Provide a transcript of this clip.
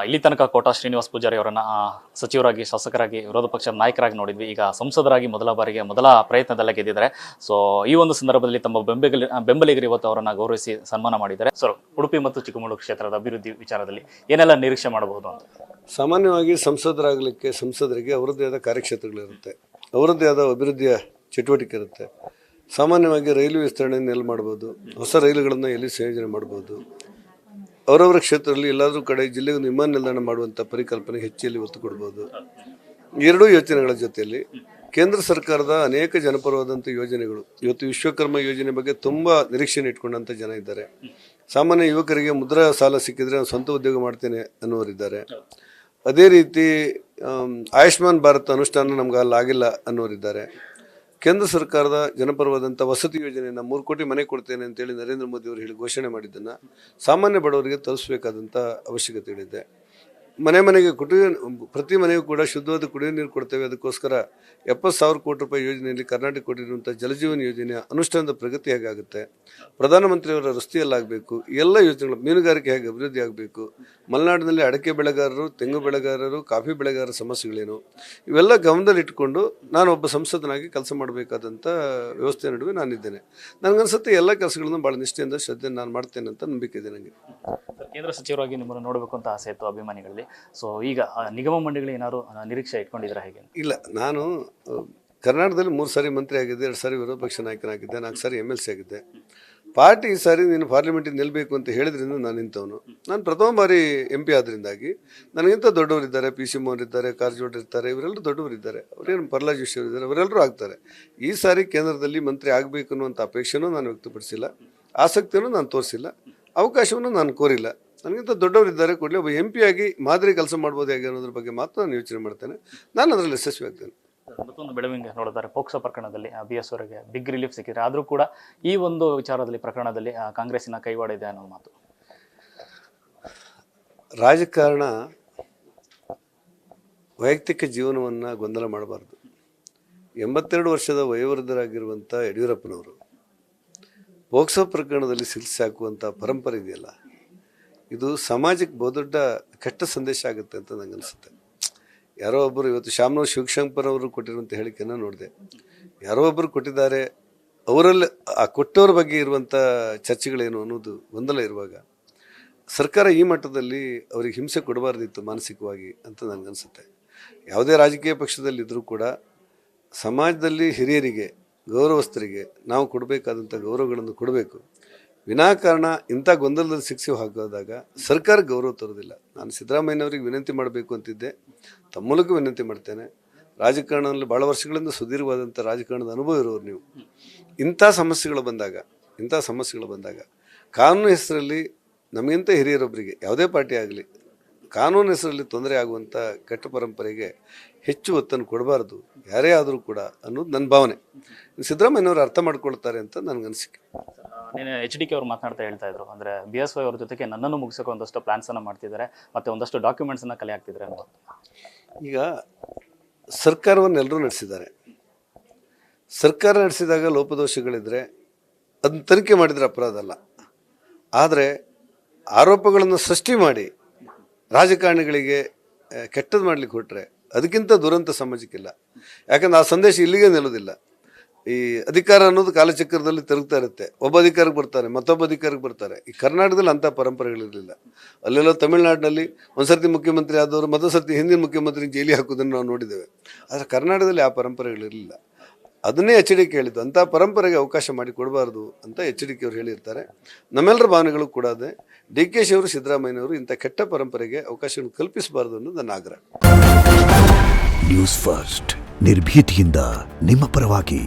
ಇಲ್ಲಿ ತನಕ ಕೋಟಾ ಶ್ರೀನಿವಾಸ್ ಪೂಜಾರಿ ಅವರನ್ನ ಸಚಿವರಾಗಿ, ಶಾಸಕರಾಗಿ, ವಿರೋಧ ಪಕ್ಷದ ನಾಯಕರಾಗಿ ನೋಡಿದ್ವಿ. ಈಗ ಸಂಸದರಾಗಿ ಮೊದಲ ಪ್ರಯತ್ನದಲ್ಲೇ ಗೆದ್ದಿದ್ದಾರೆ. ಸೊ ಈ ಒಂದು ಸಂದರ್ಭದಲ್ಲಿ ತಮ್ಮ ಬೆಂಬಲಿಗರು ಇವತ್ತು ಅವರನ್ನ ಗೌರವಿಸಿ ಸನ್ಮಾನ ಮಾಡಿದ್ದಾರೆ. ಸರ್, ಉಡುಪಿ ಮತ್ತು ಚಿಕ್ಕಮಗಳೂರು ಕ್ಷೇತ್ರದ ಅಭಿವೃದ್ಧಿ ವಿಚಾರದಲ್ಲಿ ಏನೆಲ್ಲ ನಿರೀಕ್ಷೆ ಮಾಡಬಹುದು ಅಂತ? ಸಾಮಾನ್ಯವಾಗಿ ಸಂಸದರಾಗಲಿಕ್ಕೆ ಸಂಸದರಿಗೆ ಅವರದ್ದೇ ಆದ ಕಾರ್ಯಕ್ಷೇತ್ರಗಳಿರುತ್ತೆ, ಅವರದ್ದೇ ಆದ ಅಭಿವೃದ್ಧಿಯ ಚಟುವಟಿಕೆ ಇರುತ್ತೆ. ಸಾಮಾನ್ಯವಾಗಿ ರೈಲು ವಿಸ್ತರಣೆಯನ್ನು ಎಲ್ಲಿ ಮಾಡ್ಬೋದು, ಹೊಸ ರೈಲುಗಳನ್ನು ಎಲ್ಲಿ ಸಂಯೋಜನೆ ಮಾಡ್ಬೋದು, ಅವರವರ ಕ್ಷೇತ್ರದಲ್ಲಿ ಎಲ್ಲಾದರೂ ಕಡೆ ಜಿಲ್ಲೆಗೆ ಒಂದು ವಿಮಾನ ನಿಲ್ದಾಣ ಮಾಡುವಂಥ ಪರಿಕಲ್ಪನೆ ಹೆಚ್ಚಲ್ಲಿ ಒತ್ತು ಕೊಡ್ಬೋದು. ಎರಡೂ ಯೋಜನೆಗಳ ಜೊತೆಯಲ್ಲಿ ಕೇಂದ್ರ ಸರ್ಕಾರದ ಅನೇಕ ಜನಪರವಾದಂಥ ಯೋಜನೆಗಳು, ಇವತ್ತು ವಿಶ್ವಕರ್ಮ ಯೋಜನೆ ಬಗ್ಗೆ ತುಂಬ ನಿರೀಕ್ಷೆಯನ್ನು ಇಟ್ಕೊಂಡಂಥ ಜನ ಇದ್ದಾರೆ. ಸಾಮಾನ್ಯ ಯುವಕರಿಗೆ ಮುದ್ರಾ ಸಾಲ ಸಿಕ್ಕಿದ್ರೆ ನಾನು ಸ್ವಂತ ಉದ್ಯೋಗ ಮಾಡ್ತೇನೆ ಅನ್ನೋರಿದ್ದಾರೆ. ಅದೇ ರೀತಿ ಆಯುಷ್ಮಾನ್ ಭಾರತ್ ಅನುಷ್ಠಾನ ನಮ್ಗೆ ಅಲ್ಲಾಗಿಲ್ಲ ಅನ್ನೋರಿದ್ದಾರೆ. ಕೇಂದ್ರ ಸರ್ಕಾರದ ಜನಪರವಾದಂಥ ವಸತಿ ಯೋಜನೆಯನ್ನು 3 ಕೋಟಿ ಮನೆ ಕೊಡ್ತೇನೆ ಅಂತೇಳಿ ನರೇಂದ್ರ ಮೋದಿ ಅವರು ಹೇಳಿ ಘೋಷಣೆ ಮಾಡಿದ್ದನ್ನು ಸಾಮಾನ್ಯ ಬಡವರಿಗೆ ತಲುಪಿಸಬೇಕಾದಂಥ ಅವಶ್ಯಕತೆಗಳಿದೆ. ಮನೆಗೆ ಪ್ರತಿ ಮನೆಗೂ ಕೂಡ ಶುದ್ಧವಾದ ಕುಡಿಯುವ ನೀರು ಕೊಡ್ತೇವೆ. ಅದಕ್ಕೋಸ್ಕರ 70,000 ಕೋಟಿ ರೂಪಾಯಿ ಯೋಜನೆಯಲ್ಲಿ ಕರ್ನಾಟಕ ಕೊಟ್ಟಿರುವಂಥ ಜಲಜೀವನ ಯೋಜನೆಯ ಅನುಷ್ಠಾನದ ಪ್ರಗತಿ ಹೇಗಾಗುತ್ತೆ, ಪ್ರಧಾನಮಂತ್ರಿಯವರ ರಸ್ತೆಯಲ್ಲಾಗಬೇಕು, ಎಲ್ಲ ಯೋಜನೆಗಳು, ಮೀನುಗಾರಿಕೆ ಹೇಗೆ ಅಭಿವೃದ್ಧಿ ಆಗಬೇಕು, ಮಲೆನಾಡಿನಲ್ಲಿ ಅಡಕೆ ಬೆಳೆಗಾರರು, ತೆಂಗು ಬೆಳೆಗಾರರು, ಕಾಫಿ ಬೆಳೆಗಾರರ ಸಮಸ್ಯೆಗಳೇನು, ಇವೆಲ್ಲ ಗಮನದಲ್ಲಿಟ್ಟುಕೊಂಡು ನಾನು ಒಬ್ಬ ಸಂಸದನಾಗಿ ಕೆಲಸ ಮಾಡಬೇಕಾದಂಥ ವ್ಯವಸ್ಥೆ ನಡುವೆ ನಾನಿದ್ದೇನೆ. ನನಗನ್ಸುತ್ತೆ ಎಲ್ಲ ಕೆಲಸಗಳನ್ನು ಭಾಳ ನಿಷ್ಠೆಯಿಂದ ಶ್ರದ್ಧೆಯನ್ನು ನಾನು ಮಾಡ್ತೇನೆ ಅಂತ ನಂಬಿಕೆ ಇದೆ ನನಗೆ. ಕೇಂದ್ರ ಸಚಿವರಾಗಿ ನಿಮ್ಮನ್ನು ನೋಡಬೇಕು ಅಂತ ಆಸೆ ಇತ್ತು ಅಭಿಮಾನಿಗಳಲ್ಲಿ. ಸೊ ಈಗ ನಿಗಮ ಮಂಡಳಿಗಳು ಏನಾದ್ರು ನಿರೀಕ್ಷೆ ಇಟ್ಕೊಂಡಿದ್ರೆ ಹೇಗೆ? ಇಲ್ಲ, ನಾನು ಕರ್ನಾಟಕದಲ್ಲಿ 3 ಸಾರಿ ಮಂತ್ರಿ ಆಗಿದ್ದೆ, 2 ಸಾರಿ ವಿರೋಧ ಪಕ್ಷ ನಾಯಕನಾಗಿದ್ದೆ, 4 ಸಾರಿ MLC ಆಗಿದ್ದೆ. ಪಾರ್ಟಿ ಈ ಸಾರಿ ನೀನು ಪಾರ್ಲಿಮೆಂಟಿಗೆ ನಿಲ್ಲಬೇಕು ಅಂತ ಹೇಳಿದ್ರಿಂದ ನಾನು ನಿಂತವನು. ನಾನು ಪ್ರಥಮ ಬಾರಿ MP ಆದ್ದರಿಂದಾಗಿ ನನಗಿಂತ ದೊಡ್ಡವರಿದ್ದಾರೆ, PC ಮೋಹನ್ ಇದ್ದಾರೆ, ಕಾರಜೋಳ ಇರ್ತಾರೆ, ಇವರೆಲ್ಲರೂ ದೊಡ್ಡವರಿದ್ದಾರೆ. ಅವರೇನು ಪ್ರಹ್ಲಾದ್ ಜೋಶಿ ಅವರಿದ್ದಾರೆ, ಅವರೆಲ್ಲರೂ ಆಗ್ತಾರೆ. ಈ ಸಾರಿ ಕೇಂದ್ರದಲ್ಲಿ ಮಂತ್ರಿ ಆಗಬೇಕು ಅನ್ನುವಂಥ ಅಪೇಕ್ಷೆನೂ ನಾನು ವ್ಯಕ್ತಪಡಿಸಿಲ್ಲ, ಆಸಕ್ತಿಯನ್ನು ನಾನು ತೋರಿಸಿಲ್ಲ, ಅವಕಾಶವನ್ನು ನಾನು ಕೋರಿಲ್ಲ. ನನಗಿಂತ ದೊಡ್ಡವರಿದ್ದಾರೆ, ಕೂಡಲೇ ಒಬ್ಬ MP ಆಗಿ ಮಾದರಿ ಕೆಲಸ ಮಾಡ್ಬೋದು ಹೇಗೆ ಅನ್ನೋದ್ರ ಬಗ್ಗೆ ಮಾತ್ರ ನಾನು ಯೋಚನೆ ಮಾಡ್ತೇನೆ. ನಾನು ಅದರಲ್ಲಿ ಯಶಸ್ವಿ ಆಗ್ತೇನೆ. ಮತ್ತೊಂದು ಬೆಳವಣಿಗೆ ನೋಡಿದ್ದಾರೆ, ಪೋಕ್ಸೋ ಪ್ರಕರಣದಲ್ಲಿ BS ಅವರಿಗೆ ಬಿಗ್ ರಿಲೀಫ್ ಸಿಕ್ಕಿದೆ. ಆದರೂ ಕೂಡ ಈ ಒಂದು ಪ್ರಕರಣದಲ್ಲಿ ಕಾಂಗ್ರೆಸ್ಸಿನ ಕೈವಾಡ ಇದೆ ಅನ್ನೋ ಮಾತು. ರಾಜಕಾರಣ ವೈಯಕ್ತಿಕ ಜೀವನವನ್ನು ಗೊಂದಲ ಮಾಡಬಾರ್ದು. 82 ವರ್ಷದ ವಯೋವೃದ್ಧರಾಗಿರುವಂಥ ಯಡಿಯೂರಪ್ಪನವರು ಪೋಕ್ಸೋ ಪ್ರಕರಣದಲ್ಲಿ ಶಿಕ್ಷೆ ಹಾಕುವಂಥ ಪರಂಪರೆ ಇದೆಯಲ್ಲ, ಇದು ಸಮಾಜಕ್ಕೆ ಬಹುದೊಡ್ಡ ಕೆಟ್ಟ ಸಂದೇಶ ಆಗುತ್ತೆ ಅಂತ ನಂಗೆ ಅನಿಸುತ್ತೆ. ಯಾರೋ ಒಬ್ಬರು ಇವತ್ತು ಶಾಮನೂರು ಶಿವಶಂಕರ್ ಅವರು ಕೊಟ್ಟಿರುವಂಥ ಹೇಳಿಕೆಯನ್ನು ನೋಡಿದೆ. ಯಾರೋ ಒಬ್ಬರು ಕೊಟ್ಟಿದ್ದಾರೆ, ಅವರಲ್ಲಿ ಆ ಕೊಟ್ಟವ್ರ ಬಗ್ಗೆ ಇರುವಂಥ ಚರ್ಚೆಗಳೇನು ಅನ್ನೋದು ಗೊಂದಲ ಇರುವಾಗ ಸರ್ಕಾರ ಈ ಮಟ್ಟದಲ್ಲಿ ಅವ್ರಿಗೆ ಹಿಂಸೆ ಕೊಡಬಾರ್ದಿತ್ತು ಮಾನಸಿಕವಾಗಿ ಅಂತ ನನಗನ್ಸುತ್ತೆ. ಯಾವುದೇ ರಾಜಕೀಯ ಪಕ್ಷದಲ್ಲಿದ್ದರೂ ಕೂಡ ಸಮಾಜದಲ್ಲಿ ಹಿರಿಯರಿಗೆ, ಗೌರವಸ್ಥರಿಗೆ ನಾವು ಕೊಡಬೇಕಾದಂಥ ಗೌರವಗಳನ್ನು ಕೊಡಬೇಕು. ವಿನಾಕಾರಣ ಇಂಥ ಗೊಂದಲದಲ್ಲಿ ಶಿಕ್ಷೆ ಹಾಕೋದಾಗ ಸರ್ಕಾರ ಗೌರವ ತರೋದಿಲ್ಲ. ನಾನು ಸಿದ್ದರಾಮಯ್ಯನವರಿಗೆ ವಿನಂತಿ ಮಾಡಬೇಕು ಅಂತಿದ್ದೆ, ತಮ್ಮ ಮೂಲಕ ವಿನಂತಿ ಮಾಡ್ತೇನೆ. ರಾಜಕಾರಣದಲ್ಲಿ ಭಾಳ ವರ್ಷಗಳಿಂದ ಸುದೀರ್ಘವಾದಂಥ ರಾಜಕಾರಣದ ಅನುಭವ ಇರೋರು ನೀವು. ಇಂಥ ಸಮಸ್ಯೆಗಳು ಬಂದಾಗ ಕಾನೂನು ಹೆಸರಲ್ಲಿ ನಮಗಿಂತ ಹಿರಿಯರೊಬ್ಬರಿಗೆ, ಯಾವುದೇ ಪಾರ್ಟಿ ಆಗಲಿ, ಕಾನೂನು ಹೆಸರಲ್ಲಿ ತೊಂದರೆ ಆಗುವಂಥ ಕೆಟ್ಟ ಪರಂಪರೆಗೆ ಹೆಚ್ಚು ಒತ್ತನ್ನು ಕೊಡಬಾರ್ದು ಯಾರೇ ಆದರೂ ಕೂಡ ಅನ್ನೋದು ನನ್ನ ಭಾವನೆ. ಸಿದ್ದರಾಮಯ್ಯನವರು ಅರ್ಥ ಮಾಡ್ಕೊಳ್ತಾರೆ ಅಂತ ನನಗನ್ಸಿಕೆ. HDK ಅವರು ಮಾತನಾಡ್ತಾ ಹೇಳ್ತಾ ಇದ್ರು, ಅಂದರೆ BSY ಅವ್ರ ಜೊತೆಗೆ ನನ್ನನ್ನು ಮುಗಿಸೋಕೆ ಒಂದಷ್ಟು ಪ್ಲಾನ್ಸನ್ನು ಮಾಡ್ತಿದ್ದಾರೆ, ಮತ್ತು ಒಂದಷ್ಟು ಡಾಕ್ಯುಮೆಂಟ್ಸನ್ನು ಕಲೆ ಹಾಕ್ತಿದ್ದಾರೆ ಅನ್ನೋ. ಈಗ ಸರ್ಕಾರವನ್ನು ಎಲ್ಲರೂ ನಡೆಸಿದ್ದಾರೆ. ಸರ್ಕಾರ ನಡೆಸಿದಾಗ ಲೋಪದೋಷಗಳಿದ್ರೆ ಅದನ್ನ ತನಿಖೆ ಮಾಡಿದರೆ ಅಪರಾಧ ಅಲ್ಲ. ಆದರೆ ಆರೋಪಗಳನ್ನು ಸೃಷ್ಟಿ ಮಾಡಿ ರಾಜಕಾರಣಿಗಳಿಗೆ ಕೆಟ್ಟದ್ದು ಮಾಡ್ಲಿಕ್ಕೆ ಹೊರಟ್ರೆ ಅದಕ್ಕಿಂತ ದುರಂತ ಸಮಾಜಕ್ಕಿಲ್ಲ. ಯಾಕಂದ್ರೆ ಆ ಸಂದೇಶ ಇಲ್ಲಿಗೆ ನಿಲ್ಲೋದಿಲ್ಲ. ಈ ಅಧಿಕಾರ ಅನ್ನೋದು ಕಾಲಚಕ್ರದಲ್ಲಿ ತಿರುಗ್ತಾ ಇರುತ್ತೆ. ಒಬ್ಬ ಅಧಿಕಾರಕ್ಕೆ ಬರ್ತಾರೆ, ಮತ್ತೊಬ್ಬ ಅಧಿಕಾರಕ್ಕೆ ಬರ್ತಾರೆ. ಈ ಕರ್ನಾಟಕದಲ್ಲಿ ಅಂಥ ಪರಂಪರೆಗಳಿರಲಿಲ್ಲ. ಅಲ್ಲೆಲ್ಲೋ ತಮಿಳುನಾಡಿನಲ್ಲಿ ಒಂದ್ಸರ್ತಿ ಮುಖ್ಯಮಂತ್ರಿ ಆದವರು ಮತ್ತೊಂದು ಸರ್ತಿ ಹಿಂದಿನ ಮುಖ್ಯಮಂತ್ರಿ ಜೈಲಿಗೆ ಹಾಕೋದನ್ನು ನಾವು ನೋಡಿದ್ದೇವೆ. ಆದರೆ ಕರ್ನಾಟಕದಲ್ಲಿ ಆ ಪರಂಪರೆಗಳಿರಲಿಲ್ಲ. ಅದನ್ನೇ HDK ಹೇಳಿದ್ದು, ಅಂಥ ಪರಂಪರೆಗೆ ಅವಕಾಶ ಮಾಡಿ ಕೊಡಬಾರ್ದು ಅಂತ HDK ಅವರು ಹೇಳಿರ್ತಾರೆ. ನಮ್ಮೆಲ್ಲರ ಭಾವನೆಗಳು ಕೂಡ ಅದೇ. DK ಅವರು, ಸಿದ್ದರಾಮಯ್ಯನವರು ಇಂಥ ಕೆಟ್ಟ ಪರಂಪರೆಗೆ ಅವಕಾಶವನ್ನು ಕಲ್ಪಿಸಬಾರ್ದು ಅನ್ನೋದು ನನ್ನ ಆಗ್ರಹ. ನ್ಯೂಸ್ ಫಸ್ಟ್, ನಿರ್ಭೀತಿಯಿಂದ ನಿಮ್ಮ ಪರವಾಗಿ.